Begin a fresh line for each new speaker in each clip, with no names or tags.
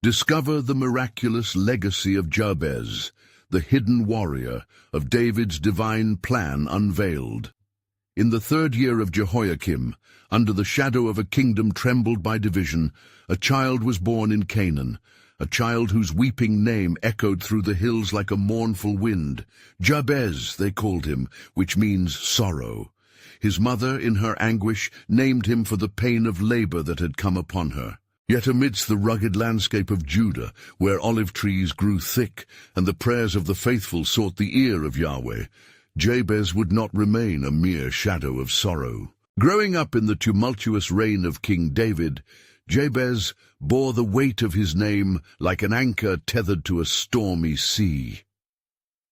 Discover the miraculous legacy of Jabez, the hidden warrior of David's divine plan unveiled. In the 3rd year of Jehoiakim, under the shadow of a kingdom trembled by division, a child was born in Canaan, a child whose weeping name echoed through the hills like a mournful wind. Jabez, they called him, which means sorrow. His mother, in her anguish, named him for the pain of labor that had come upon her. Yet amidst the rugged landscape of Judah, where olive trees grew thick and the prayers of the faithful sought the ear of Yahweh, Jabez would not remain a mere shadow of sorrow. Growing up in the tumultuous reign of King David, Jabez bore the weight of his name like an anchor tethered to a stormy sea.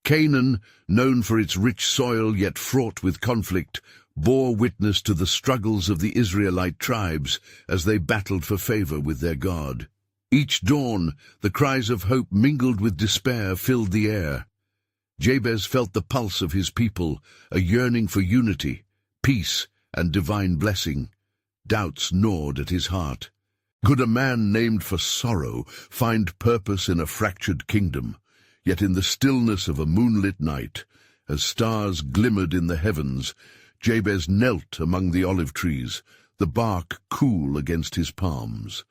Canaan, known for its rich soil yet fraught with conflict, bore witness to the struggles of the Israelite tribes as they battled for favor with their God. Each dawn, the cries of hope mingled with despair filled the air. Jabez felt the pulse of his people, a yearning for unity, peace, and divine blessing. Doubts gnawed at his heart. Could a man named for sorrow find purpose in a fractured kingdom? Yet in the stillness of a moonlit night, as stars glimmered in the heavens, Jabez knelt among the olive trees, the bark cool against his palms.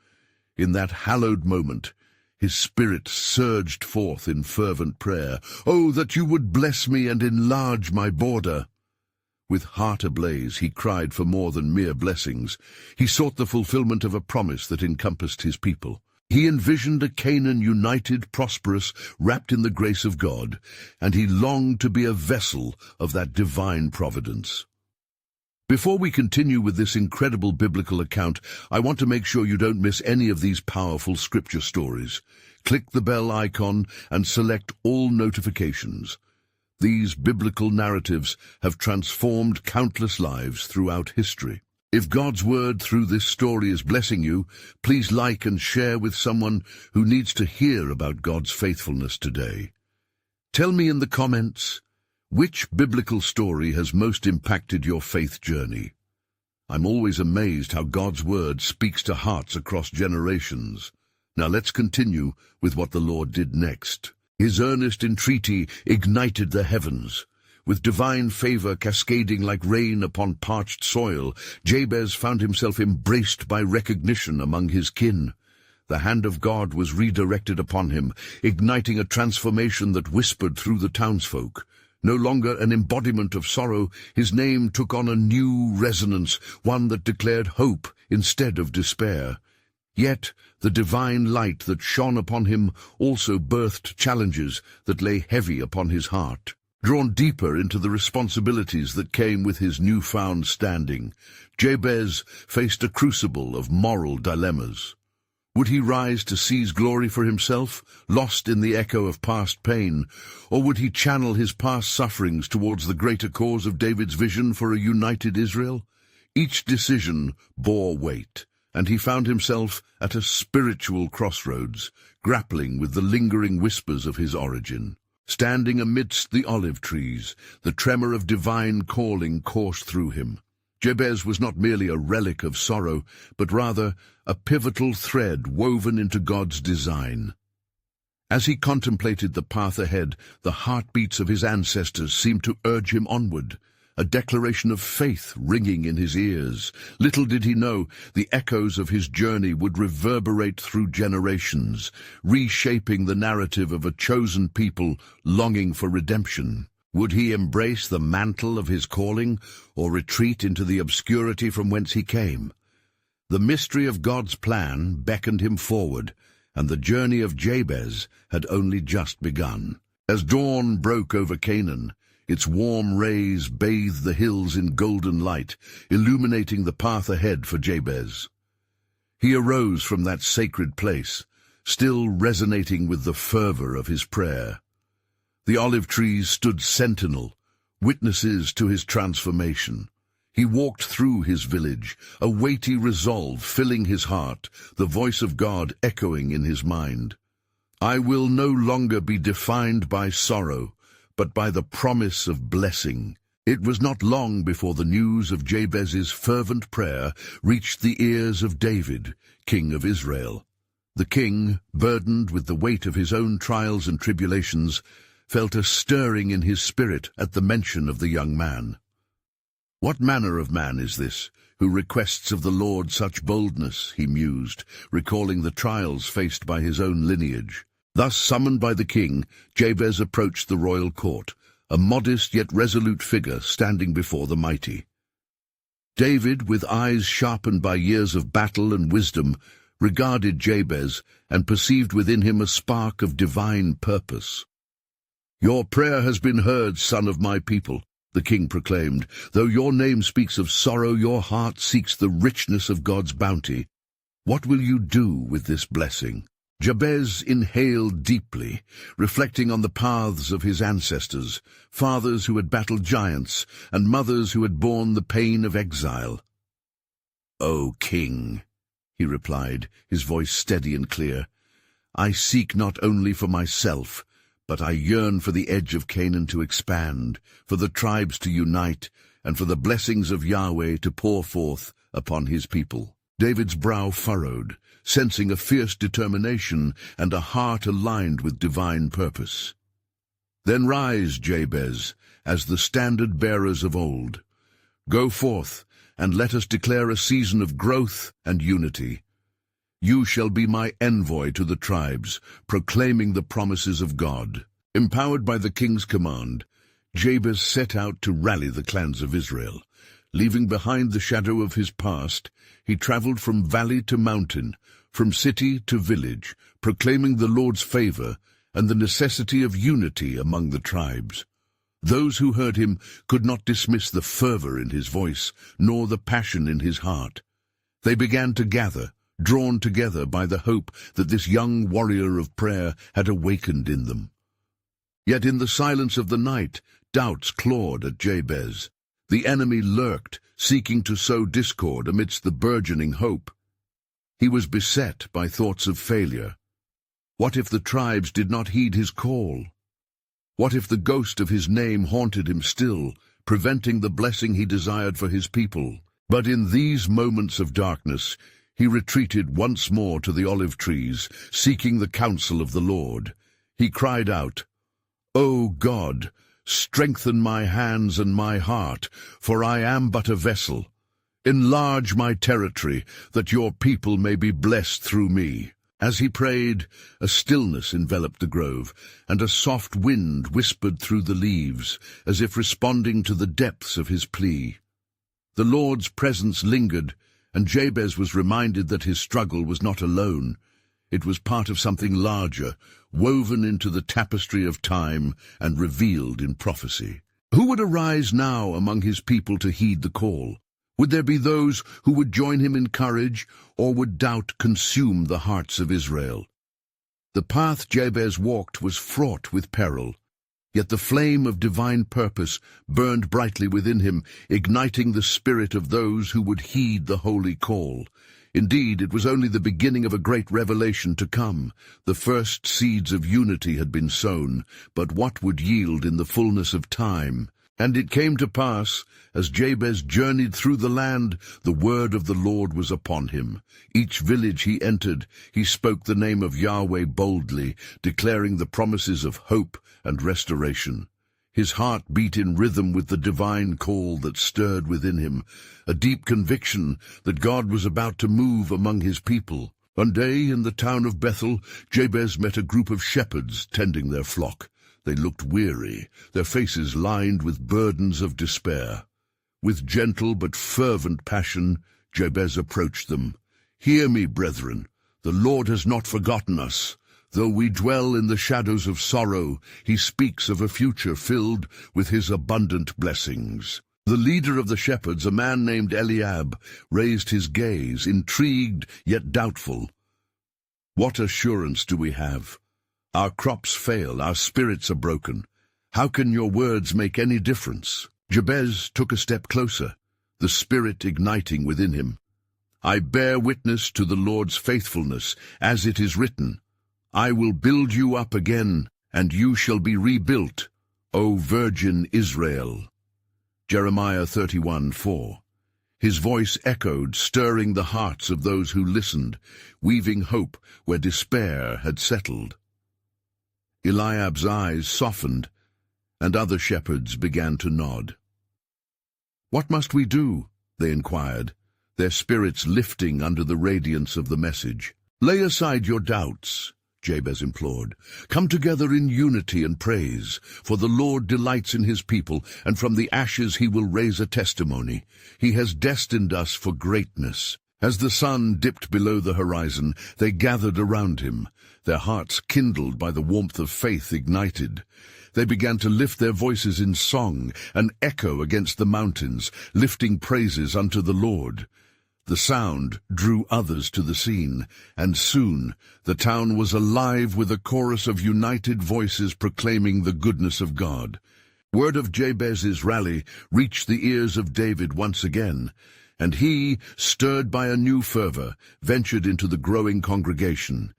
In that hallowed moment, his spirit surged forth in fervent prayer. "Oh, that you would bless me and enlarge my border!" With heart ablaze, he cried for more than mere blessings. He sought the fulfillment of a promise that encompassed his people. He envisioned a Canaan united, prosperous, wrapped in the grace of God, and he longed to be a vessel of that divine providence. Before we continue with this incredible biblical account, I want to make sure you don't miss any of these powerful scripture stories. Click the bell icon and select all notifications. These biblical narratives have transformed countless lives throughout history. If God's word through this story is blessing you, please like and share with someone who needs to hear about God's faithfulness today. Tell me in the comments, which biblical story has most impacted your faith journey? I'm always amazed how God's word speaks to hearts across generations. Now let's continue with what the Lord did next. His earnest entreaty ignited the heavens. With divine favor cascading like rain upon parched soil, Jabez found himself embraced by recognition among his kin. The hand of God was redirected upon him, igniting a transformation that whispered through the townsfolk. No longer an embodiment of sorrow, his name took on a new resonance, one that declared hope instead of despair. Yet the divine light that shone upon him also birthed challenges that lay heavy upon his heart. Drawn deeper into the responsibilities that came with his newfound standing, Jabez faced a crucible of moral dilemmas. Would he rise to seize glory for himself, lost in the echo of past pain, or would he channel his past sufferings towards the greater cause of David's vision for a united Israel? Each decision bore weight, and he found himself at a spiritual crossroads, grappling with the lingering whispers of his origin. Standing amidst the olive trees, the tremor of divine calling coursed through him. Jabez was not merely a relic of sorrow, but rather a pivotal thread woven into God's design. As he contemplated the path ahead, the heartbeats of his ancestors seemed to urge him onward, a declaration of faith ringing in his ears. Little did he know, the echoes of his journey would reverberate through generations, reshaping the narrative of a chosen people longing for redemption. Would he embrace the mantle of his calling, or retreat into the obscurity from whence he came? The mystery of God's plan beckoned him forward, and the journey of Jabez had only just begun. As dawn broke over Canaan, its warm rays bathed the hills in golden light, illuminating the path ahead for Jabez. He arose from that sacred place, still resonating with the fervor of his prayer. The olive trees stood sentinel, witnesses to his transformation. He walked through his village, a weighty resolve filling his heart, the voice of God echoing in his mind. I will no longer be defined by sorrow, but by the promise of blessing. It was not long before the news of Jabez's fervent prayer reached the ears of David, king of Israel. The king, burdened with the weight of his own trials and tribulations, felt a stirring in his spirit at the mention of the young man. "What manner of man is this, who requests of the Lord such boldness?" he mused, recalling the trials faced by his own lineage. Thus summoned by the king, Jabez approached the royal court, a modest yet resolute figure standing before the mighty. David, with eyes sharpened by years of battle and wisdom, regarded Jabez and perceived within him a spark of divine purpose. "Your prayer has been heard, son of my people," the king proclaimed. "Though your name speaks of sorrow, your heart seeks the richness of God's bounty. What will you do with this blessing?" Jabez inhaled deeply, reflecting on the paths of his ancestors, fathers who had battled giants, and mothers who had borne the pain of exile. "O king," he replied, his voice steady and clear, "I seek not only for myself, but I yearn for the edge of Canaan to expand, for the tribes to unite, and for the blessings of Yahweh to pour forth upon his people." David's brow furrowed, sensing a fierce determination and a heart aligned with divine purpose. "Then rise, Jabez, as the standard-bearers of old. Go forth, and let us declare a season of growth and unity. You shall be my envoy to the tribes, proclaiming the promises of God." Empowered by the king's command, Jabez set out to rally the clans of Israel. Leaving behind the shadow of his past, he traveled from valley to mountain, from city to village, proclaiming the Lord's favor and the necessity of unity among the tribes. Those who heard him could not dismiss the fervor in his voice, nor the passion in his heart. They began to gather, drawn together by the hope that this young warrior of prayer had awakened in them. Yet in the silence of the night, doubts clawed at Jabez. The enemy lurked, seeking to sow discord amidst the burgeoning hope. He was beset by thoughts of failure. What if the tribes did not heed his call? What if the ghost of his name haunted him still, preventing the blessing he desired for his people? But in these moments of darkness, he retreated once more to the olive trees, seeking the counsel of the Lord. He cried out, "O God, strengthen my hands and my heart, for I am but a vessel. Enlarge my territory, that your people may be blessed through me." As he prayed, a stillness enveloped the grove, and a soft wind whispered through the leaves, as if responding to the depths of his plea. The Lord's presence lingered, and Jabez was reminded that his struggle was not alone. It was part of something larger, woven into the tapestry of time and revealed in prophecy. Who would arise now among his people to heed the call? Would there be those who would join him in courage, or would doubt consume the hearts of Israel? The path Jabez walked was fraught with peril, yet the flame of divine purpose burned brightly within him, igniting the spirit of those who would heed the holy call. Indeed, it was only the beginning of a great revelation to come. The first seeds of unity had been sown, but what would yield in the fullness of time? And it came to pass, as Jabez journeyed through the land, the word of the Lord was upon him. Each village he entered, he spoke the name of Yahweh boldly, declaring the promises of hope and restoration. His heart beat in rhythm with the divine call that stirred within him, a deep conviction that God was about to move among his people. One day in the town of Bethel, Jabez met a group of shepherds tending their flock. They looked weary, their faces lined with burdens of despair. With gentle but fervent passion, Jabez approached them. "Hear me, brethren, the Lord has not forgotten us. Though we dwell in the shadows of sorrow, he speaks of a future filled with his abundant blessings." The leader of the shepherds, a man named Eliab, raised his gaze, intrigued yet doubtful. "What assurance do we have? Our crops fail, our spirits are broken. How can your words make any difference?" Jabez took a step closer, the spirit igniting within him. "I bear witness to the Lord's faithfulness, as it is written, I will build you up again, and you shall be rebuilt, O Virgin Israel." Jeremiah 31:4. His voice echoed, stirring the hearts of those who listened, weaving hope where despair had settled. Eliab's eyes softened, and other shepherds began to nod. "What must we do?" they inquired, their spirits lifting under the radiance of the message. "Lay aside your doubts," Jabez implored. "Come together in unity and praise, for the Lord delights in his people, and from the ashes he will raise a testimony. He has destined us for greatness." As the sun dipped below the horizon, they gathered around him, their hearts kindled by the warmth of faith ignited. They began to lift their voices in song, an echo against the mountains, lifting praises unto the Lord. The sound drew others to the scene, and soon the town was alive with a chorus of united voices proclaiming the goodness of God. Word of Jabez's rally reached the ears of David once again, and he, stirred by a new fervor, ventured into the growing congregation.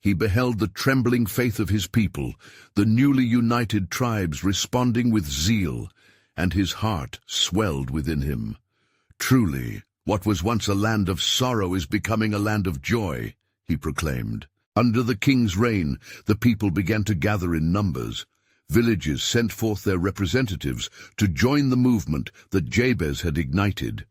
He beheld the trembling faith of his people, the newly united tribes responding with zeal, and his heart swelled within him. "Truly, what was once a land of sorrow is becoming a land of joy," he proclaimed. Under the king's reign, the people began to gather in numbers. Villages sent forth their representatives to join the movement that Jabez had ignited.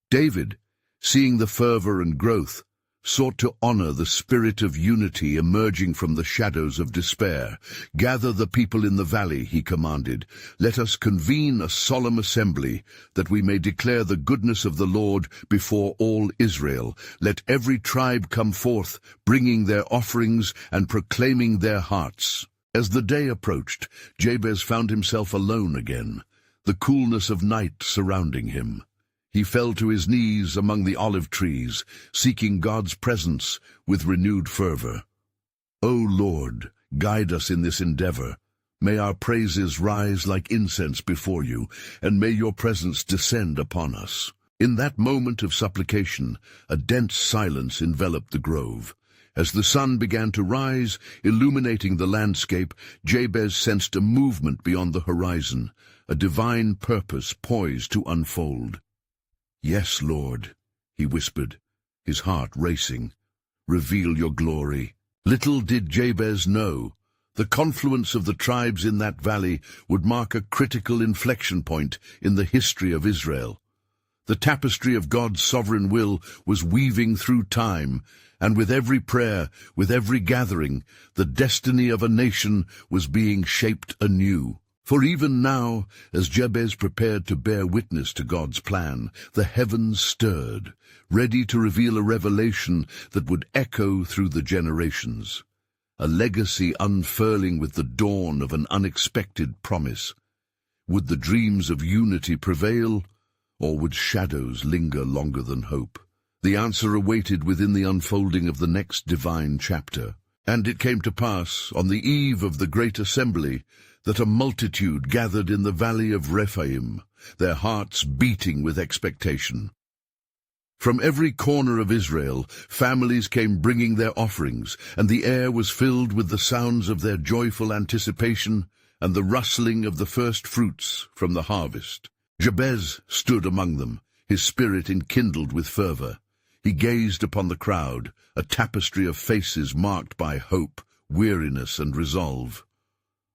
David, seeing the fervor and growth, sought to honor the spirit of unity emerging from the shadows of despair. "Gather the people in the valley," he commanded. "Let us convene a solemn assembly, that we may declare the goodness of the Lord before all Israel. Let every tribe come forth, bringing their offerings and proclaiming their hearts." As the day approached, Jabez found himself alone again, the coolness of night surrounding him. He fell to his knees among the olive trees, seeking God's presence with renewed fervor. "O Lord, guide us in this endeavor. May our praises rise like incense before you, and may your presence descend upon us." In that moment of supplication, a dense silence enveloped the grove. As the sun began to rise, illuminating the landscape, Jabez sensed a movement beyond the horizon, a divine purpose poised to unfold. "Yes, Lord," he whispered, his heart racing. "Reveal your glory." Little did Jabez know, the confluence of the tribes in that valley would mark a critical inflection point in the history of Israel. The tapestry of God's sovereign will was weaving through time, and with every prayer, with every gathering, the destiny of a nation was being shaped anew. For even now, as Jabez prepared to bear witness to God's plan, the heavens stirred, ready to reveal a revelation that would echo through the generations. A legacy unfurling with the dawn of an unexpected promise. Would the dreams of unity prevail, or would shadows linger longer than hope? The answer awaited within the unfolding of the next divine chapter. And it came to pass, on the eve of the great assembly, that a multitude gathered in the valley of Rephaim, their hearts beating with expectation. From every corner of Israel, families came bringing their offerings, and the air was filled with the sounds of their joyful anticipation and the rustling of the first fruits from the harvest. Jabez stood among them, his spirit enkindled with fervor. He gazed upon the crowd, a tapestry of faces marked by hope, weariness, and resolve.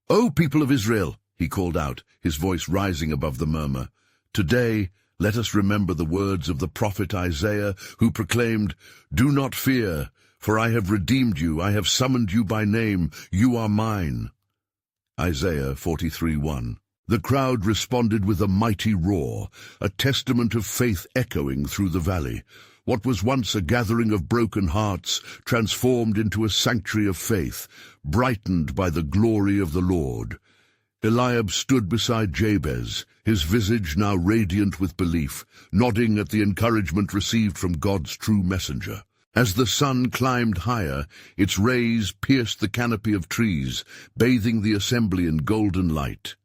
"O people of Israel," he called out, his voice rising above the murmur, "today let us remember the words of the prophet Isaiah, who proclaimed, 'Do not fear, for I have redeemed you, I have summoned you by name, you are mine.'" Isaiah 43:1. The crowd responded with a mighty roar, a testament of faith echoing through the valley. What was once a gathering of broken hearts transformed into a sanctuary of faith, brightened by the glory of the Lord. Eliab stood beside Jabez, his visage now radiant with belief, nodding at the encouragement received from God's true messenger. As the sun climbed higher, its rays pierced the canopy of trees, bathing the assembly in golden light.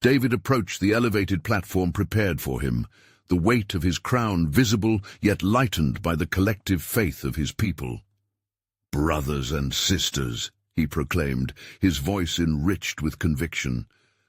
David approached the elevated platform prepared for him, the weight of his crown visible yet lightened by the collective faith of his people. "Brothers and sisters," he proclaimed, his voice enriched with conviction,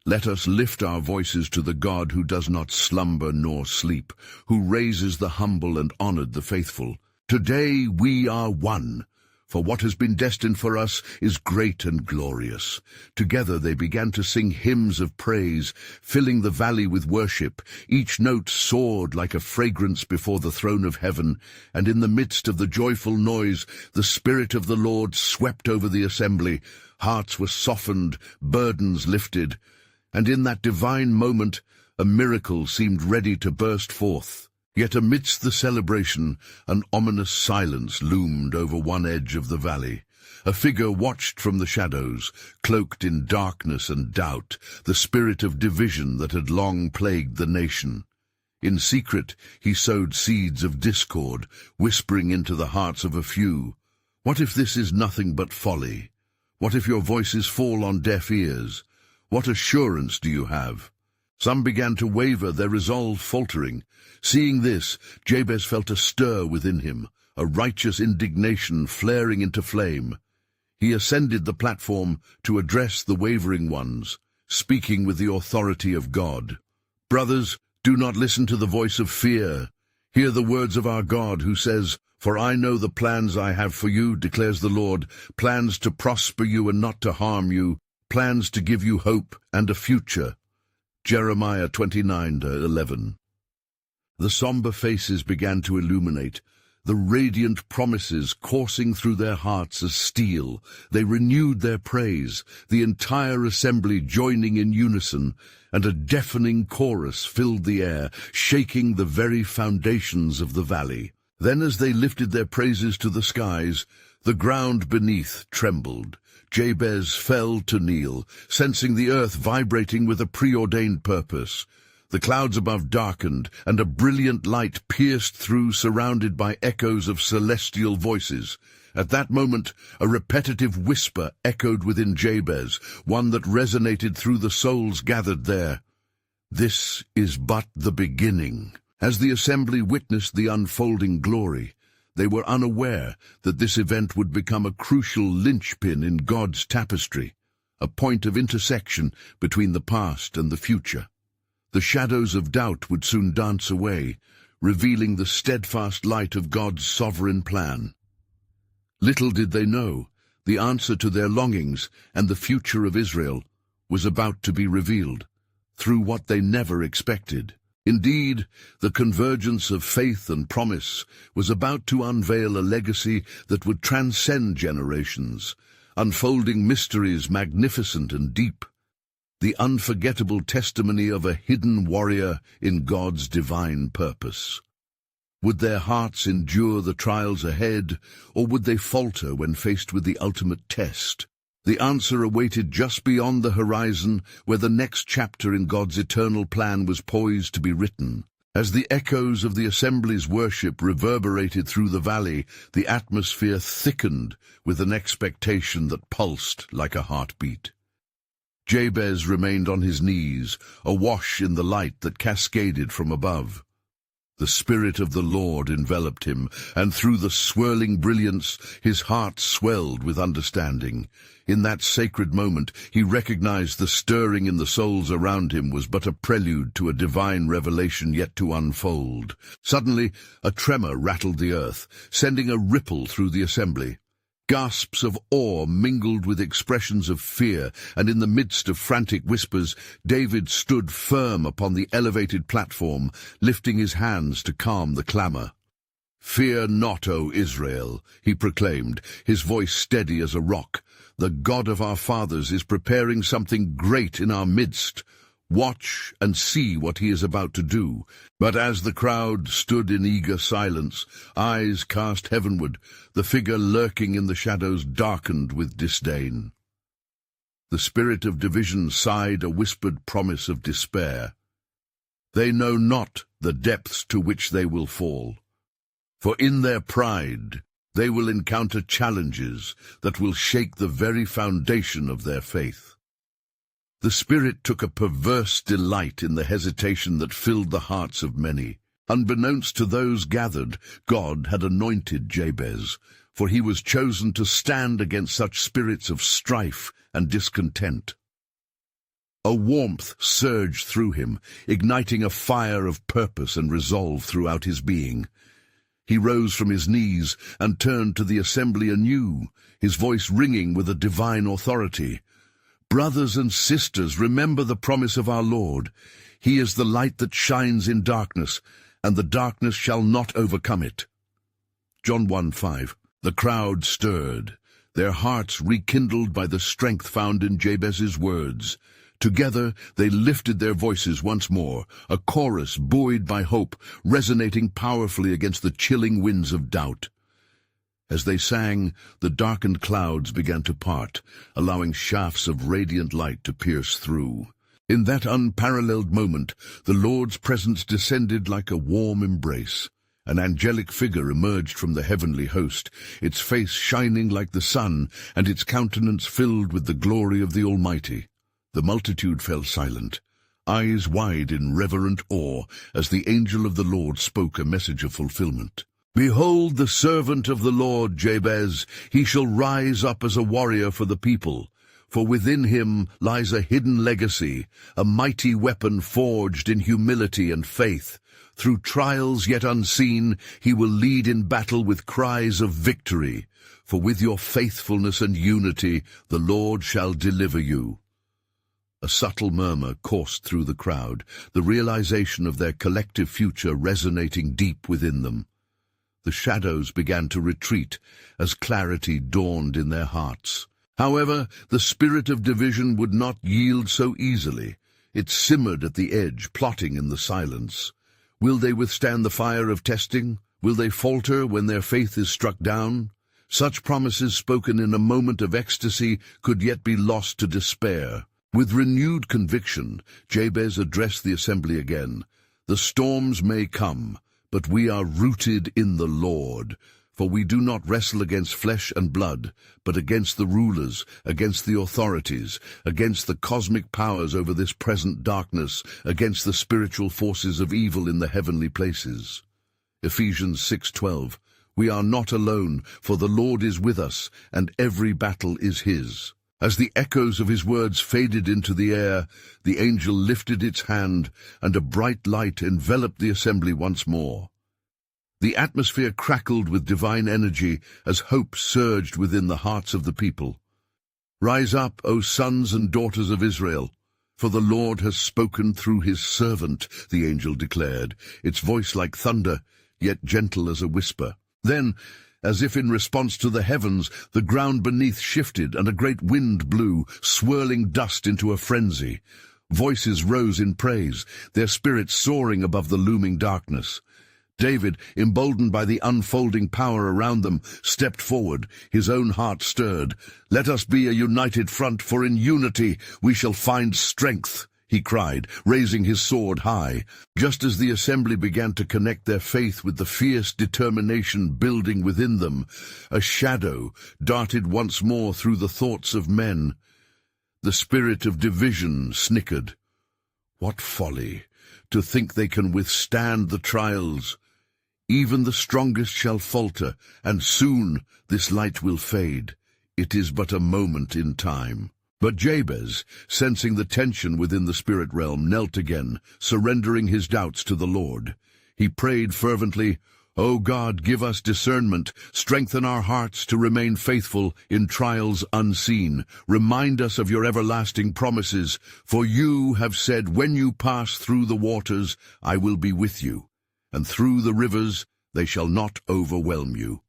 Let us lift our voices to the God who does not slumber nor sleep, who raises the humble and honored the faithful. Today we are one, for what has been destined for us is great and glorious. Together they began to sing hymns of praise, filling the valley with worship. Each note soared like a fragrance before the throne of heaven, and in the midst of the joyful noise, the Spirit of the Lord swept over the assembly. Hearts were softened, burdens lifted, and in that divine moment, a miracle seemed ready to burst forth. Yet amidst the celebration, an ominous silence loomed over one edge of the valley. A figure watched from the shadows, cloaked in darkness and doubt, the spirit of division that had long plagued the nation. In secret, he sowed seeds of discord, whispering into the hearts of a few. What if this is nothing but folly? What if your voices fall on deaf ears? What assurance do you have? Some began to waver, their resolve faltering. Seeing this, Jabez felt a stir within him, a righteous indignation flaring into flame. He ascended the platform to address the wavering ones, speaking with the authority of God. Brothers, do not listen to the voice of fear. Hear the words of our God, who says, "For I know the plans I have for you, declares the Lord, plans to prosper you and not to harm you, plans to give you hope and a future." Jeremiah 29:11. The somber faces began to illuminate, the radiant promises coursing through their hearts as steel. They renewed their praise, the entire assembly joining in unison, and a deafening chorus filled the air, shaking the very foundations of the valley. Then as they lifted their praises to the skies, the ground beneath trembled. Jabez fell to kneel, sensing the earth vibrating with a preordained purpose. The clouds above darkened, and a brilliant light pierced through, surrounded by echoes of celestial voices. At that moment, a repetitive whisper echoed within Jabez, one that resonated through the souls gathered there. "This is but the beginning." As the assembly witnessed the unfolding glory, they were unaware that this event would become a crucial linchpin in God's tapestry, a point of intersection between the past and the future. The shadows of doubt would soon dance away, revealing the steadfast light of God's sovereign plan. Little did they know, the answer to their longings and the future of Israel was about to be revealed, through what they never expected. Indeed, the convergence of faith and promise was about to unveil a legacy that would transcend generations, unfolding mysteries magnificent and deep, the unforgettable testimony of a hidden warrior in God's divine purpose. Would their hearts endure the trials ahead, or would they falter when faced with the ultimate test? The answer awaited just beyond the horizon, where the next chapter in God's eternal plan was poised to be written. As the echoes of the assembly's worship reverberated through the valley, the atmosphere thickened with an expectation that pulsed like a heartbeat. Jabez remained on his knees, awash in the light that cascaded from above. The Spirit of the Lord enveloped him, and through the swirling brilliance his heart swelled with understanding. In that sacred moment he recognized the stirring in the souls around him was but a prelude to a divine revelation yet to unfold. Suddenly a tremor rattled the earth, sending a ripple through the assembly. Gasps of awe mingled with expressions of fear, and in the midst of frantic whispers, David stood firm upon the elevated platform, lifting his hands to calm the clamor. "Fear not, O Israel," he proclaimed, his voice steady as a rock. "The God of our fathers is preparing something great in our midst. Watch and see what he is about to do." But as the crowd stood in eager silence, eyes cast heavenward, the figure lurking in the shadows darkened with disdain. The spirit of division sighed a whispered promise of despair. "They know not the depths to which they will fall. For in their pride they will encounter challenges that will shake the very foundation of their faith." The Spirit took a perverse delight in the hesitation that filled the hearts of many. Unbeknownst to those gathered, God had anointed Jabez, for he was chosen to stand against such spirits of strife and discontent. A warmth surged through him, igniting a fire of purpose and resolve throughout his being. He rose from his knees and turned to the assembly anew, his voice ringing with a divine authority. "Brothers and sisters, remember the promise of our Lord. He is the light that shines in darkness, and the darkness shall not overcome it." John 1:5. The crowd stirred, their hearts rekindled by the strength found in Jabez's words. Together they lifted their voices once more, a chorus buoyed by hope, resonating powerfully against the chilling winds of doubt. As they sang, the darkened clouds began to part, allowing shafts of radiant light to pierce through. In that unparalleled moment, the Lord's presence descended like a warm embrace. An angelic figure emerged from the heavenly host, its face shining like the sun, and its countenance filled with the glory of the Almighty. The multitude fell silent, eyes wide in reverent awe, as the angel of the Lord spoke a message of fulfillment. "Behold the servant of the Lord, Jabez. He shall rise up as a warrior for the people. For within him lies a hidden legacy, a mighty weapon forged in humility and faith. Through trials yet unseen, he will lead in battle with cries of victory. For with your faithfulness and unity, the Lord shall deliver you." A subtle murmur coursed through the crowd, the realization of their collective future resonating deep within them. The shadows began to retreat as clarity dawned in their hearts. However, the spirit of division would not yield so easily. It simmered at the edge, plotting in the silence. Will they withstand the fire of testing? Will they falter when their faith is struck down? Such promises spoken in a moment of ecstasy could yet be lost to despair. With renewed conviction, Jabez addressed the assembly again. "The storms may come, but we are rooted in the Lord. For we do not wrestle against flesh and blood, but against the rulers, against the authorities, against the cosmic powers over this present darkness, against the spiritual forces of evil in the heavenly places." Ephesians 6:12. We are not alone, for the Lord is with us, and every battle is his. As the echoes of his words faded into the air, the angel lifted its hand, and a bright light enveloped the assembly once more. The atmosphere crackled with divine energy as hope surged within the hearts of the people. "Rise up, O sons and daughters of Israel, for the Lord has spoken through his servant," the angel declared, its voice like thunder, yet gentle as a whisper. Then, as if in response to the heavens, the ground beneath shifted and a great wind blew, swirling dust into a frenzy. Voices rose in praise, their spirits soaring above the looming darkness. David, emboldened by the unfolding power around them, stepped forward, his own heart stirred. "Let us be a united front, for in unity we shall find strength," he cried, raising his sword high. Just as the assembly began to connect their faith with the fierce determination building within them, a shadow darted once more through the thoughts of men. The spirit of division snickered. What folly, to think they can withstand the trials! Even the strongest shall falter, and soon this light will fade. It is but a moment in time. But Jabez, sensing the tension within the spirit realm, knelt again, surrendering his doubts to the Lord. He prayed fervently, "O God, give us discernment, strengthen our hearts to remain faithful in trials unseen. Remind us of your everlasting promises, for you have said, when you pass through the waters, I will be with you, and through the rivers, they shall not overwhelm you."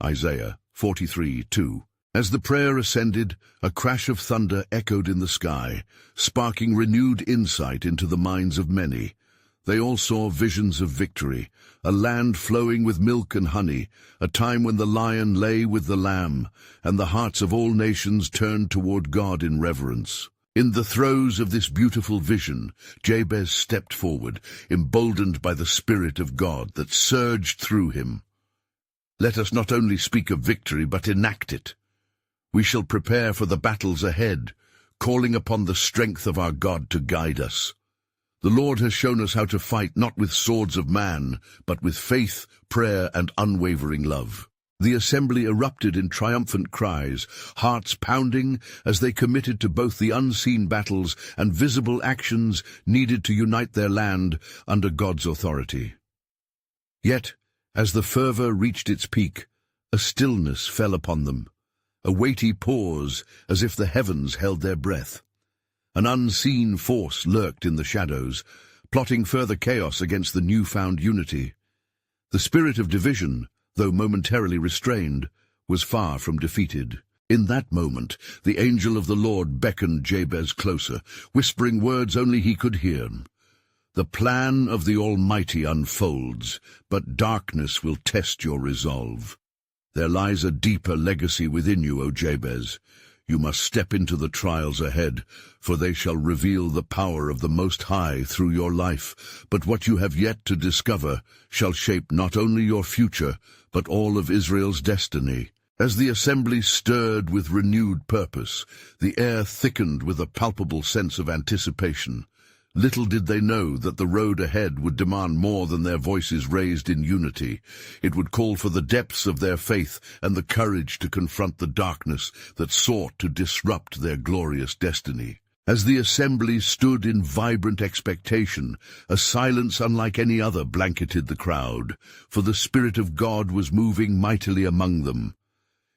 Isaiah 43:2. As the prayer ascended, a crash of thunder echoed in the sky, sparking renewed insight into the minds of many. They all saw visions of victory, a land flowing with milk and honey, a time when the lion lay with the lamb, and the hearts of all nations turned toward God in reverence. In the throes of this beautiful vision, Jabez stepped forward, emboldened by the Spirit of God that surged through him. Let us not only speak of victory, but enact it. We shall prepare for the battles ahead, calling upon the strength of our God to guide us. The Lord has shown us how to fight not with swords of man, but with faith, prayer, and unwavering love. The assembly erupted in triumphant cries, hearts pounding as they committed to both the unseen battles and visible actions needed to unite their land under God's authority. Yet, as the fervor reached its peak, a stillness fell upon them, a weighty pause as if the heavens held their breath. An unseen force lurked in the shadows, plotting further chaos against the newfound unity. The spirit of division, though momentarily restrained, was far from defeated. In that moment, the angel of the Lord beckoned Jabez closer, whispering words only he could hear. The plan of the Almighty unfolds, but darkness will test your resolve. There lies a deeper legacy within you, O Jabez. You must step into the trials ahead, for they shall reveal the power of the Most High through your life. But what you have yet to discover shall shape not only your future, but all of Israel's destiny. As the assembly stirred with renewed purpose, the air thickened with a palpable sense of anticipation. Little did they know that the road ahead would demand more than their voices raised in unity. It would call for the depths of their faith and the courage to confront the darkness that sought to disrupt their glorious destiny. As the assembly stood in vibrant expectation, a silence unlike any other blanketed the crowd, for the Spirit of God was moving mightily among them.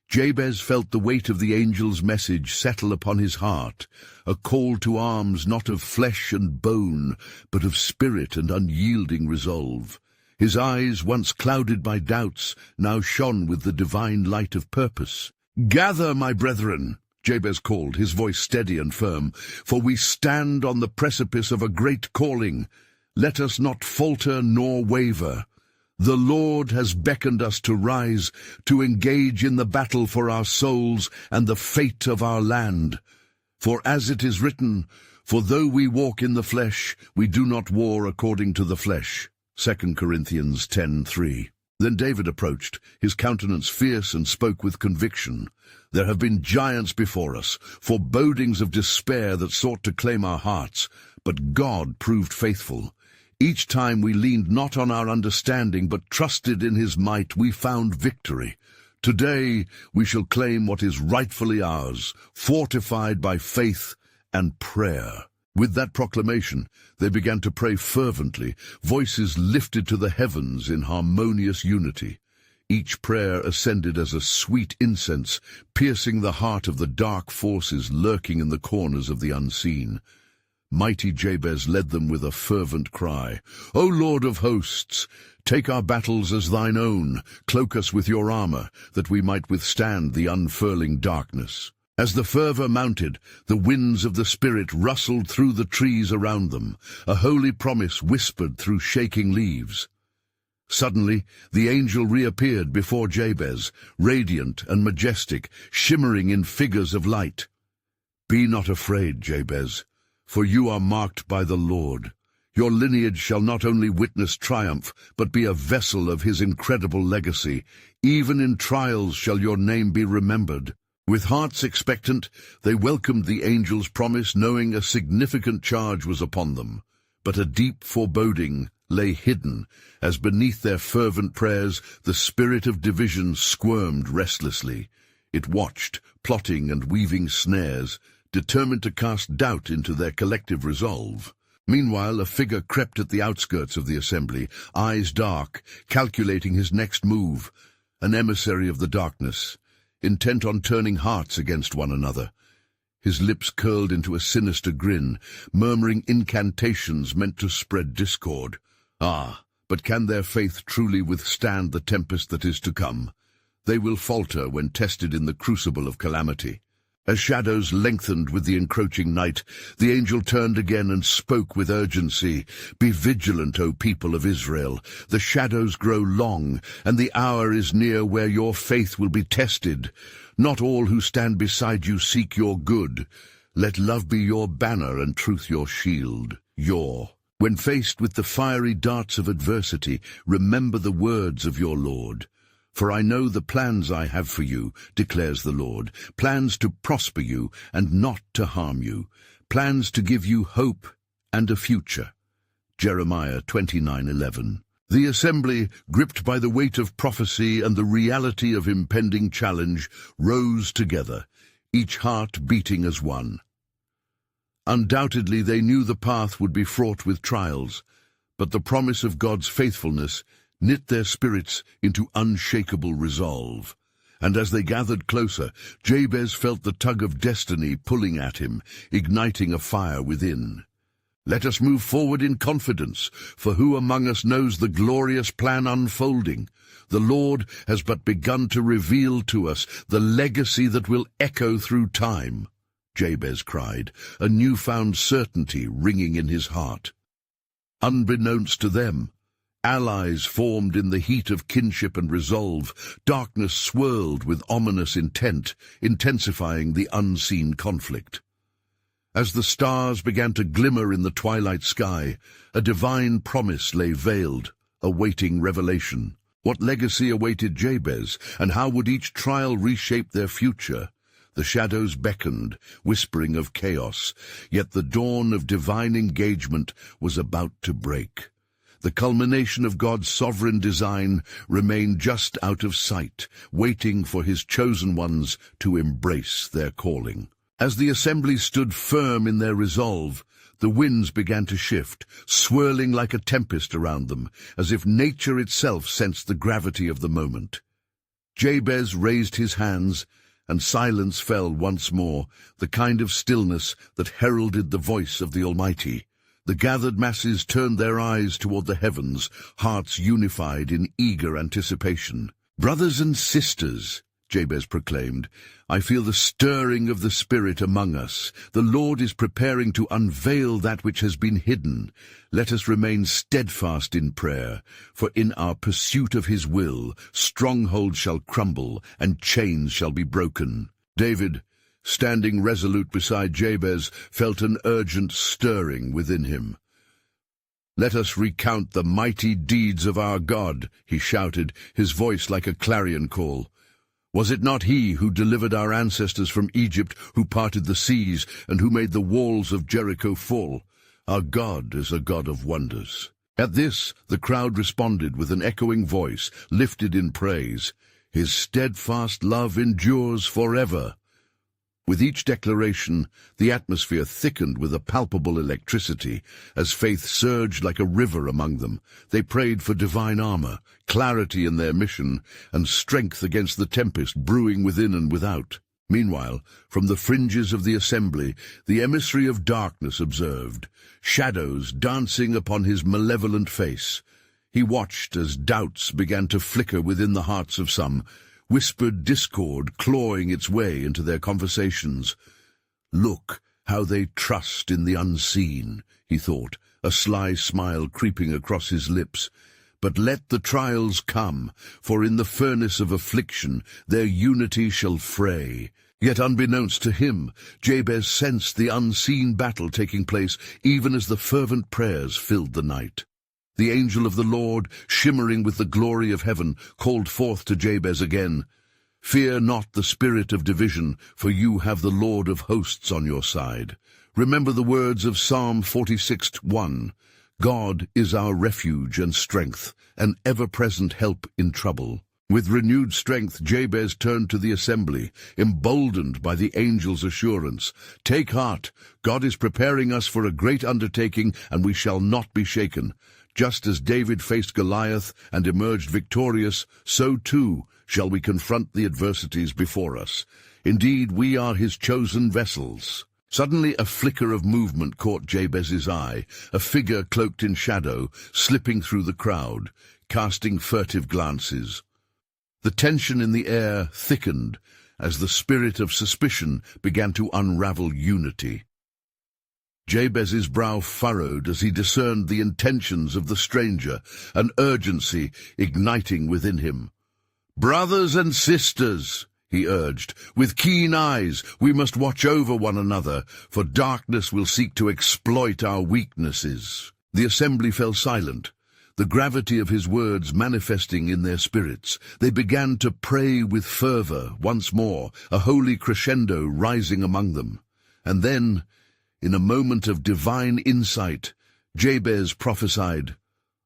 Jabez felt the weight of the angel's message settle upon his heart, a call to arms not of flesh and bone, but of spirit and unyielding resolve. His eyes, once clouded by doubts, now shone with the divine light of purpose. "Gather, my brethren," Jabez called, his voice steady and firm, "for we stand on the precipice of a great calling. Let us not falter nor waver. The Lord has beckoned us to rise, to engage in the battle for our souls and the fate of our land. For as it is written, for though we walk in the flesh, we do not war according to the flesh." 2 Corinthians 10:3. Then David approached, his countenance fierce, and spoke with conviction. "There have been giants before us, forebodings of despair that sought to claim our hearts, but God proved faithful. Each time we leaned not on our understanding, but trusted in his might, we found victory. Today we shall claim what is rightfully ours, fortified by faith and prayer." With that proclamation, they began to pray fervently, voices lifted to the heavens in harmonious unity. Each prayer ascended as a sweet incense, piercing the heart of the dark forces lurking in the corners of the unseen. Mighty Jabez led them with a fervent cry, "O Lord of hosts, take our battles as thine own, cloak us with your armor, that we might withstand the unfurling darkness." As the fervor mounted, the winds of the Spirit rustled through the trees around them, a holy promise whispered through shaking leaves. Suddenly, the angel reappeared before Jabez, radiant and majestic, shimmering in figures of light. "Be not afraid, Jabez, for you are marked by the Lord. Your lineage shall not only witness triumph, but be a vessel of his incredible legacy. Even in trials shall your name be remembered." With hearts expectant, they welcomed the angel's promise, knowing a significant charge was upon them. But a deep foreboding lay hidden, as beneath their fervent prayers the spirit of division squirmed restlessly. It watched, plotting and weaving snares, determined to cast doubt into their collective resolve. Meanwhile, a figure crept at the outskirts of the assembly, eyes dark, calculating his next move, an emissary of the darkness, intent on turning hearts against one another. His lips curled into a sinister grin, murmuring incantations meant to spread discord. But can their faith truly withstand the tempest that is to come? They will falter when tested in the crucible of calamity. As shadows lengthened with the encroaching night, the angel turned again and spoke with urgency. "Be vigilant, O people of Israel. The shadows grow long, and the hour is near where your faith will be tested. Not all who stand beside you seek your good. Let love be your banner and truth your shield. When faced with the fiery darts of adversity, remember the words of your Lord. For I know the plans I have for you, declares the Lord, plans to prosper you and not to harm you, plans to give you hope and a future." Jeremiah 29:11. The assembly, gripped by the weight of prophecy and the reality of impending challenge, rose together, each heart beating as one. Undoubtedly, they knew the path would be fraught with trials, but the promise of God's faithfulness knit their spirits into unshakable resolve. And as they gathered closer, Jabez felt the tug of destiny pulling at him, igniting a fire within. "Let us move forward in confidence, for who among us knows the glorious plan unfolding? The Lord has but begun to reveal to us the legacy that will echo through time," Jabez cried, a newfound certainty ringing in his heart. Unbeknownst to them, allies formed in the heat of kinship and resolve. Darkness swirled with ominous intent, intensifying the unseen conflict. As the stars began to glimmer in the twilight sky, a divine promise lay veiled, awaiting revelation. What legacy awaited Jabez, and how would each trial reshape their future? The shadows beckoned, whispering of chaos, yet the dawn of divine engagement was about to break. The culmination of God's sovereign design remained just out of sight, waiting for his chosen ones to embrace their calling. As the assembly stood firm in their resolve, the winds began to shift, swirling like a tempest around them, as if nature itself sensed the gravity of the moment. Jabez raised his hands, and silence fell once more, the kind of stillness that heralded the voice of the Almighty. The gathered masses turned their eyes toward the heavens, hearts unified in eager anticipation. "Brothers and sisters," Jabez proclaimed, "I feel the stirring of the Spirit among us. The Lord is preparing to unveil that which has been hidden. Let us remain steadfast in prayer, for in our pursuit of his will, strongholds shall crumble and chains shall be broken." David, standing resolute beside Jabez, felt an urgent stirring within him. "Let us recount the mighty deeds of our God," he shouted, his voice like a clarion call. "Was it not he who delivered our ancestors from Egypt, who parted the seas, and who made the walls of Jericho fall? Our God is a God of wonders." At this, the crowd responded with an echoing voice, lifted in praise. "His steadfast love endures forever." With each declaration, the atmosphere thickened with a palpable electricity. As faith surged like a river among them, they prayed for divine armor, clarity in their mission, and strength against the tempest brewing within and without. Meanwhile, from the fringes of the assembly, the emissary of darkness observed, shadows dancing upon his malevolent face. He watched as doubts began to flicker within the hearts of some, whispered discord clawing its way into their conversations. "Look how they trust in the unseen," he thought, a sly smile creeping across his lips. "But let the trials come, for in the furnace of affliction their unity shall fray." Yet unbeknownst to him, Jabez sensed the unseen battle taking place even as the fervent prayers filled the night. The angel of the Lord, shimmering with the glory of heaven, called forth to Jabez again, "Fear not the spirit of division, for you have the Lord of hosts on your side." Remember the words of Psalm 46:1, "God is our refuge and strength, an ever-present help in trouble." With renewed strength, Jabez turned to the assembly, emboldened by the angel's assurance. "Take heart, God is preparing us for a great undertaking, and we shall not be shaken. Just as David faced Goliath and emerged victorious, so too shall we confront the adversities before us. Indeed, we are his chosen vessels." Suddenly a flicker of movement caught Jabez's eye, a figure cloaked in shadow, slipping through the crowd, casting furtive glances. The tension in the air thickened as the spirit of suspicion began to unravel unity. Jabez's brow furrowed as he discerned the intentions of the stranger, an urgency igniting within him. "Brothers and sisters," he urged, "with keen eyes we must watch over one another, for darkness will seek to exploit our weaknesses." The assembly fell silent, the gravity of his words manifesting in their spirits. They began to pray with fervor once more, a holy crescendo rising among them. And then, in a moment of divine insight, Jabez prophesied,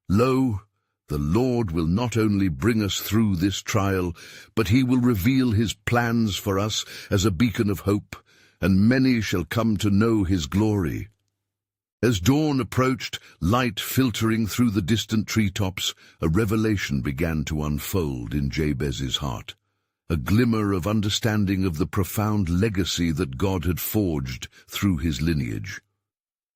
"Lo, The Lord will not only bring us through this trial, but he will reveal his plans for us as a beacon of hope, and many shall come to know his glory. As dawn approached, light filtering through the distant treetops, a revelation began to unfold in Jabez's heart. A glimmer of understanding of the profound legacy that God had forged through his lineage.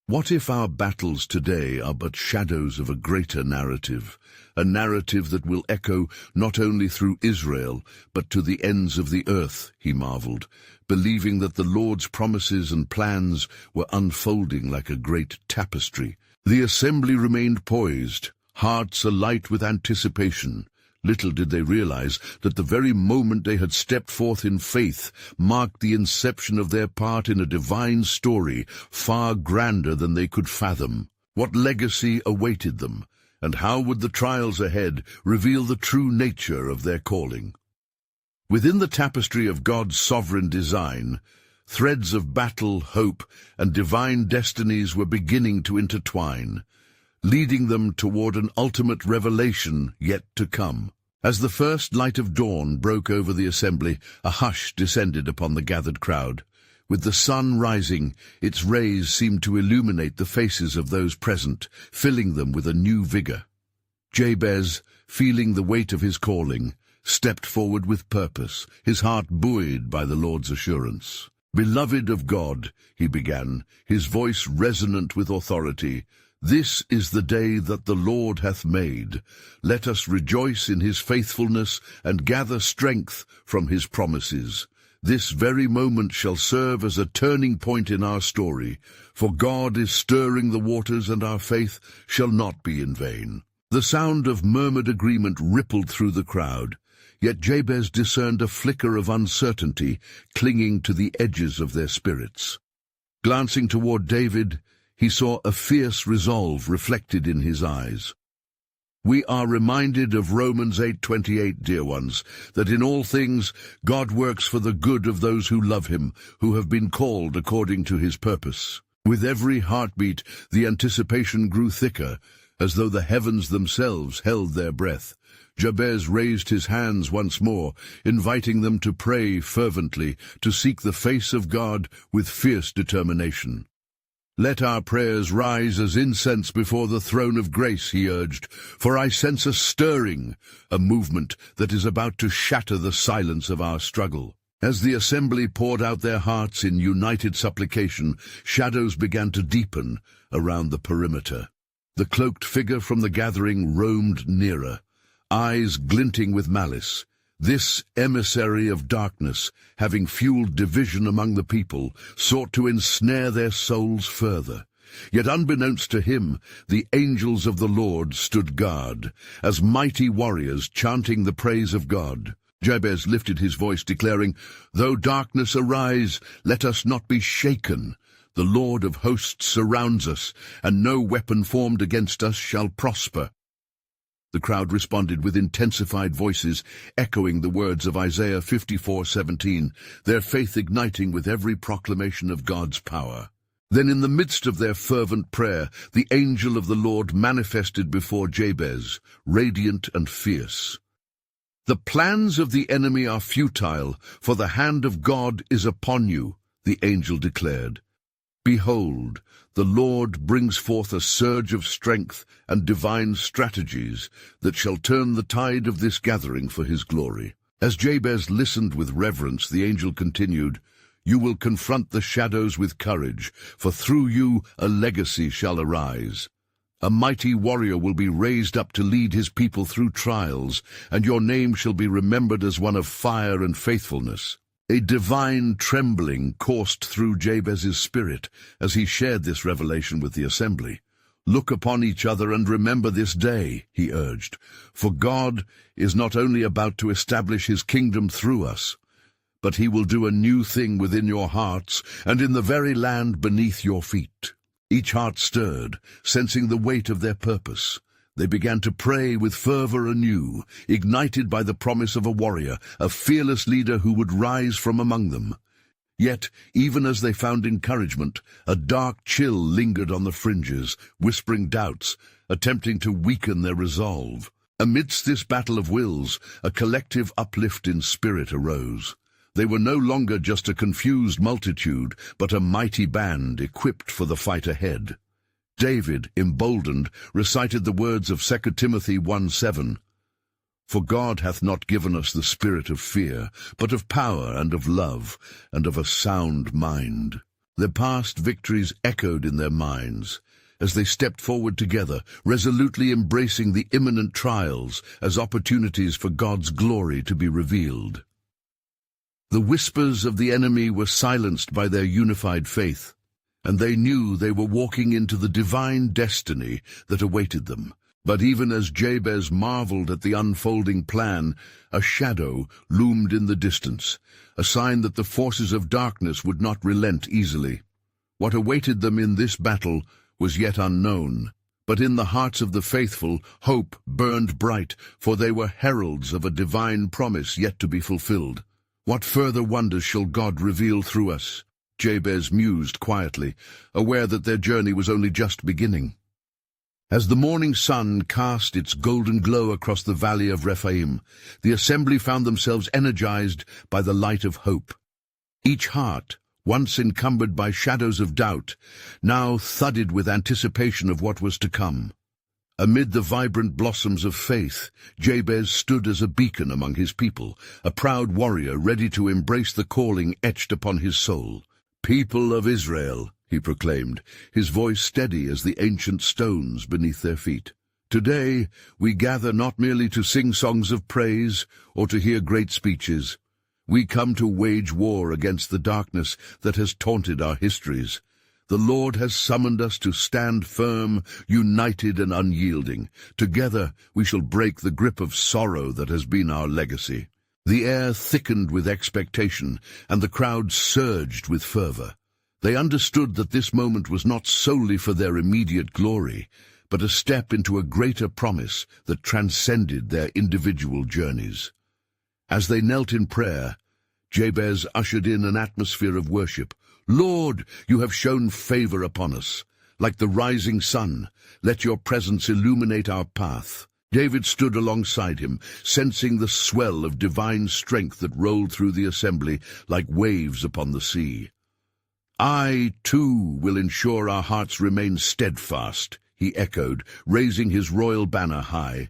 What if our battles today are but shadows of a greater narrative, a narrative that will echo not only through Israel, but to the ends of the earth, he marveled, believing that the Lord's promises and plans were unfolding like a great tapestry. The assembly remained poised, hearts alight with anticipation. Little did they realize that the very moment they had stepped forth in faith marked the inception of their part in a divine story far grander than they could fathom. What legacy awaited them, and how would the trials ahead reveal the true nature of their calling? Within the tapestry of God's sovereign design, threads of battle, hope, and divine destinies were beginning to intertwine, leading them toward an ultimate revelation yet to come. As the first light of dawn broke over the assembly, a hush descended upon the gathered crowd. With the sun rising, its rays seemed to illuminate the faces of those present, filling them with a new vigor. Jabez, feeling the weight of his calling, stepped forward with purpose, his heart buoyed by the Lord's assurance. "Beloved of God," he began, his voice resonant with authority, "this is the day that the Lord hath made. Let us rejoice in his faithfulness and gather strength from his promises. This very moment shall serve as a turning point in our story, for God is stirring the waters, and our faith shall not be in vain." The sound of murmured agreement rippled through the crowd, yet Jabez discerned a flicker of uncertainty clinging to the edges of their spirits. Glancing toward David, he saw a fierce resolve reflected in his eyes. We are reminded of Romans 8:28, dear ones, that in all things God works for the good of those who love him, who have been called according to his purpose. With every heartbeat, the anticipation grew thicker, as though the heavens themselves held their breath. Jabez raised his hands once more, inviting them to pray fervently, to seek the face of God with fierce determination. "Let our prayers rise as incense before the throne of grace," he urged, "for I sense a stirring, a movement that is about to shatter the silence of our struggle." As the assembly poured out their hearts in united supplication, shadows began to deepen around the perimeter. The cloaked figure from the gathering roamed nearer, eyes glinting with malice. This emissary of darkness, having fueled division among the people, sought to ensnare their souls further. Yet unbeknownst to him, the angels of the Lord stood guard, as mighty warriors chanting the praise of God. Jabez lifted his voice, declaring, "Though darkness arise, let us not be shaken. The Lord of hosts surrounds us, and no weapon formed against us shall prosper." The crowd responded with intensified voices, echoing the words of Isaiah 54:17, their faith igniting with every proclamation of God's power. Then in the midst of their fervent prayer, the angel of the Lord manifested before Jabez, radiant and fierce. "The plans of the enemy are futile, for the hand of God is upon you," the angel declared. "Behold, the Lord brings forth a surge of strength and divine strategies that shall turn the tide of this gathering for his glory." As Jabez listened with reverence, the angel continued, "You will confront the shadows with courage, for through you a legacy shall arise. A mighty warrior will be raised up to lead his people through trials, and your name shall be remembered as one of fire and faithfulness." A divine trembling coursed through Jabez's spirit as he shared this revelation with the assembly. "Look upon each other and remember this day," he urged, "for God is not only about to establish his kingdom through us, but he will do a new thing within your hearts and in the very land beneath your feet." Each heart stirred, sensing the weight of their purpose. They began to pray with fervor anew, ignited by the promise of a warrior, a fearless leader who would rise from among them. Yet, even as they found encouragement, a dark chill lingered on the fringes, whispering doubts, attempting to weaken their resolve. Amidst this battle of wills, a collective uplift in spirit arose. They were no longer just a confused multitude, but a mighty band equipped for the fight ahead. David, emboldened, recited the words of 2 Timothy 1:7, "For God hath not given us the spirit of fear, but of power and of love, and of a sound mind." Their past victories echoed in their minds as they stepped forward together, resolutely embracing the imminent trials as opportunities for God's glory to be revealed. The whispers of the enemy were silenced by their unified faith, and they knew they were walking into the divine destiny that awaited them. But even as Jabez marveled at the unfolding plan, a shadow loomed in the distance, a sign that the forces of darkness would not relent easily. What awaited them in this battle was yet unknown, but in the hearts of the faithful, hope burned bright, for they were heralds of a divine promise yet to be fulfilled. What further wonders shall God reveal through us? Jabez mused quietly, aware that their journey was only just beginning. As the morning sun cast its golden glow across the valley of Rephaim, the assembly found themselves energized by the light of hope. Each heart, once encumbered by shadows of doubt, now thudded with anticipation of what was to come. Amid the vibrant blossoms of faith, Jabez stood as a beacon among his people, a proud warrior ready to embrace the calling etched upon his soul. "People of Israel," he proclaimed, his voice steady as the ancient stones beneath their feet. "Today we gather not merely to sing songs of praise or to hear great speeches. We come to wage war against the darkness that has taunted our histories. The Lord has summoned us to stand firm, united and unyielding. Together we shall break the grip of sorrow that has been our legacy." The air thickened with expectation, and the crowd surged with fervor. They understood that this moment was not solely for their immediate glory, but a step into a greater promise that transcended their individual journeys. As they knelt in prayer, Jabez ushered in an atmosphere of worship. "Lord, you have shown favor upon us. Like the rising sun, let your presence illuminate our path." David stood alongside him, sensing the swell of divine strength that rolled through the assembly like waves upon the sea. "I, too, will ensure our hearts remain steadfast," he echoed, raising his royal banner high.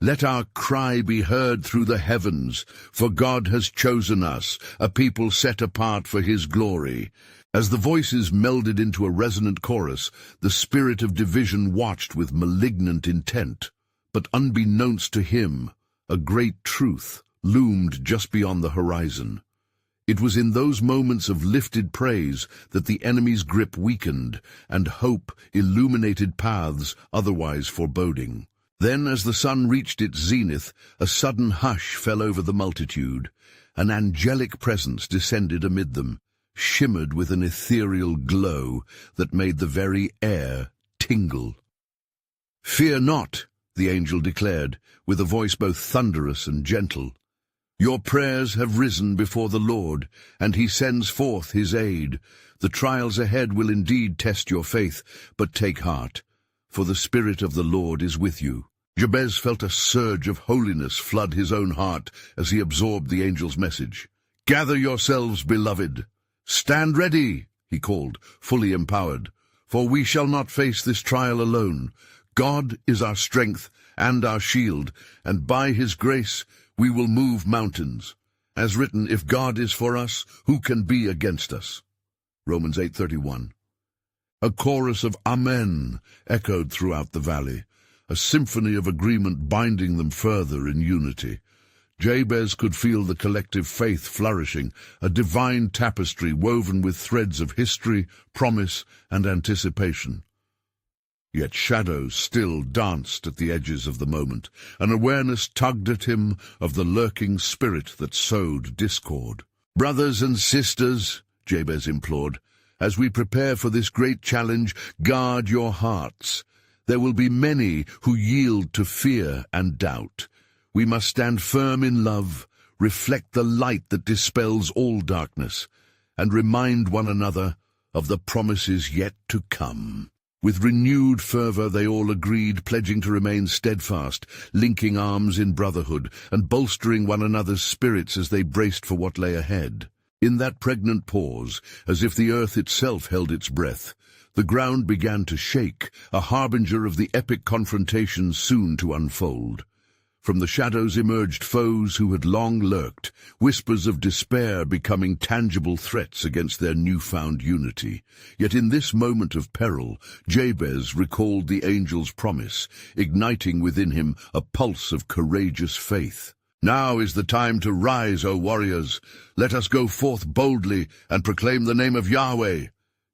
"Let our cry be heard through the heavens, for God has chosen us, a people set apart for his glory." As the voices melded into a resonant chorus, the spirit of division watched with malignant intent. But unbeknownst to him, a great truth loomed just beyond the horizon. It was in those moments of lifted praise that the enemy's grip weakened, and hope illuminated paths otherwise foreboding. Then, as the sun reached its zenith, a sudden hush fell over the multitude. An angelic presence descended amid them, shimmered with an ethereal glow that made the very air tingle. "Fear not," the angel declared, with a voice both thunderous and gentle. "Your prayers have risen before the Lord, and he sends forth his aid. The trials ahead will indeed test your faith, but take heart, for the Spirit of the Lord is with you." Jabez felt a surge of holiness flood his own heart as he absorbed the angel's message. "Gather yourselves, beloved. Stand ready," he called, fully empowered, "for we shall not face this trial alone. God is our strength and our shield, and by his grace we will move mountains. As written, if God is for us, who can be against us? Romans 8:31. A chorus of Amen echoed throughout the valley, a symphony of agreement binding them further in unity. Jabez could feel the collective faith flourishing, a divine tapestry woven with threads of history, promise, and anticipation. Yet shadows still danced at the edges of the moment. An awareness tugged at him of the lurking spirit that sowed discord. "Brothers and sisters," Jabez implored, "as we prepare for this great challenge, guard your hearts. There will be many who yield to fear and doubt. We must stand firm in love, reflect the light that dispels all darkness, and remind one another of the promises yet to come." With renewed fervor they all agreed, pledging to remain steadfast, linking arms in brotherhood, and bolstering one another's spirits as they braced for what lay ahead. In that pregnant pause, as if the earth itself held its breath, the ground began to shake, a harbinger of the epic confrontation soon to unfold. From the shadows emerged foes who had long lurked, whispers of despair becoming tangible threats against their newfound unity. Yet in this moment of peril, Jabez recalled the angel's promise, igniting within him a pulse of courageous faith. "Now is the time to rise, O warriors! Let us go forth boldly and proclaim the name of Yahweh!"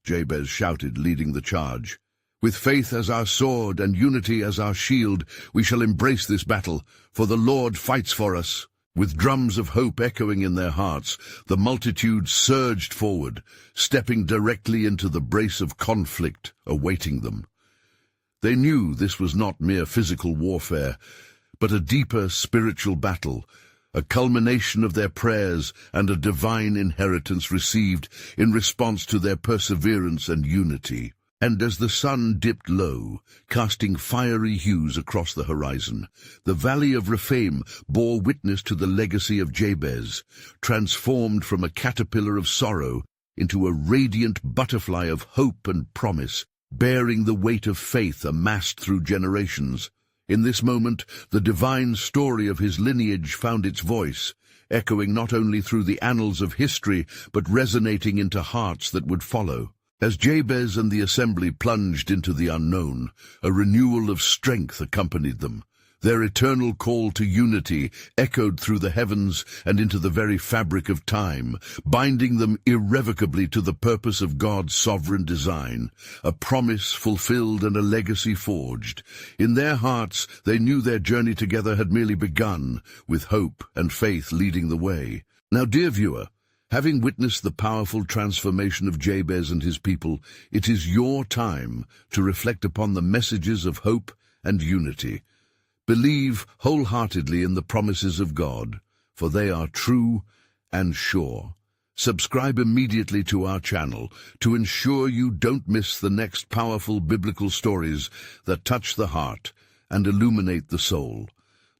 Jabez shouted, leading the charge. "With faith as our sword and unity as our shield, we shall embrace this battle, for the Lord fights for us." With drums of hope echoing in their hearts, the multitude surged forward, stepping directly into the brace of conflict awaiting them. They knew this was not mere physical warfare, but a deeper spiritual battle, a culmination of their prayers and a divine inheritance received in response to their perseverance and unity. And as the sun dipped low, casting fiery hues across the horizon, the valley of Rephaim bore witness to the legacy of Jabez, transformed from a caterpillar of sorrow into a radiant butterfly of hope and promise, bearing the weight of faith amassed through generations. In this moment, the divine story of his lineage found its voice, echoing not only through the annals of history, but resonating into hearts that would follow. As Jabez and the assembly plunged into the unknown, a renewal of strength accompanied them. Their eternal call to unity echoed through the heavens and into the very fabric of time, binding them irrevocably to the purpose of God's sovereign design, a promise fulfilled and a legacy forged. In their hearts, they knew their journey together had merely begun, with hope and faith leading the way. Now, dear viewer, having witnessed the powerful transformation of Jabez and his people, it is your time to reflect upon the messages of hope and unity. Believe wholeheartedly in the promises of God, for they are true and sure. Subscribe immediately to our channel to ensure you don't miss the next powerful biblical stories that touch the heart and illuminate the soul.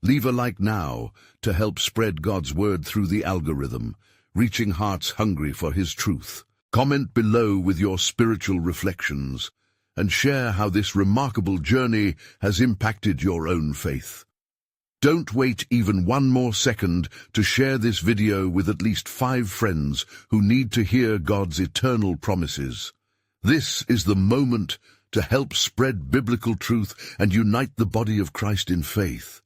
Leave a like now to help spread God's word through the algorithm, reaching hearts hungry for His truth. Comment below with your spiritual reflections and share how this remarkable journey has impacted your own faith. Don't wait even one more second to share this video with at least 5 friends who need to hear God's eternal promises. This is the moment to help spread biblical truth and unite the body of Christ in faith.